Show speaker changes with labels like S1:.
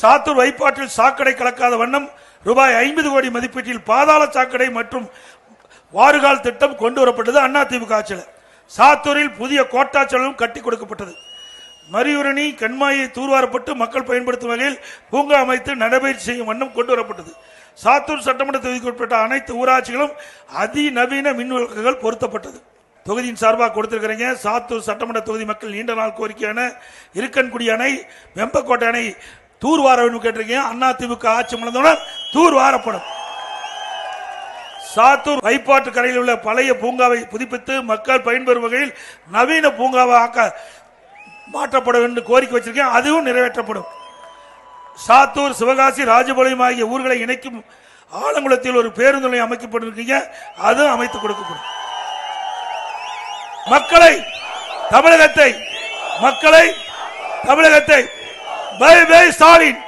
S1: சாத்தூர் வைப்பாற்றில் சாக்கடை கலக்காத வண்ணம் ரூபாய் 50 கோடி மதிப்பீட்டில் பாதாள சாக்கடை மற்றும் வாறுகால் திட்டம் கொண்டு வரப்பட்டது அதிமுக ஆட்சியில். சாத்தூரில் புதிய கோட்டாச்சலும் கட்டி கொடுக்கப்பட்டது. மரியுரணி கண்மாயை தூர்வாரப்பட்டு மக்கள் பயன்படுத்தும் வகையில் பூங்கா அமைத்து நடைபயிற்சி செய்யும் வண்ணம் கொண்டு வரப்பட்டது. சாத்தூர் சட்டமன்ற தொகுதிக்கு உட்பட்ட அனைத்து ஊராட்சிகளும் அதிநவீன மின் விளக்குகள் பொருத்தப்பட்டது. தொகுதியின் சார்பாக கொடுத்திருக்கிறீங்க. சாத்தூர் சட்டமன்ற தொகுதி மக்கள் நீண்ட நாள் கோரிக்கையான இருக்கன்குடி அணை, வெம்பக்கோட்டை அணை தூர்வார வேண்டும் கேட்டிருக்கீங்க. அதிமுக ஆட்சி முடிந்தவுடன் தூர்வாரப்படும். சாத்தூர் வைப்பாற்று கரையில் உள்ள பழைய பூங்காவை புதுப்பித்து மக்கள் பயன்பெறும் வகையில் நவீன பூங்காவை ஆக்க மாற்றப்பட வேண்டும் கோரிக்கை வச்சிருக்கேன். அதுவும் நிறைவேற்றப்படும். சாத்தூர், சிவகாசி, ராஜபாளையம் ஆகிய ஊர்களை இணைக்கும் ஆலங்குளத்தில் ஒரு பேருந்து நிலையம் அமைக்கப்பட்டிருக்கீங்க. அதுவும் அமைத்துக் கொடுக்கப்படும். மக்களை தமிழகத்தை பை பை ஸ்டாலின்.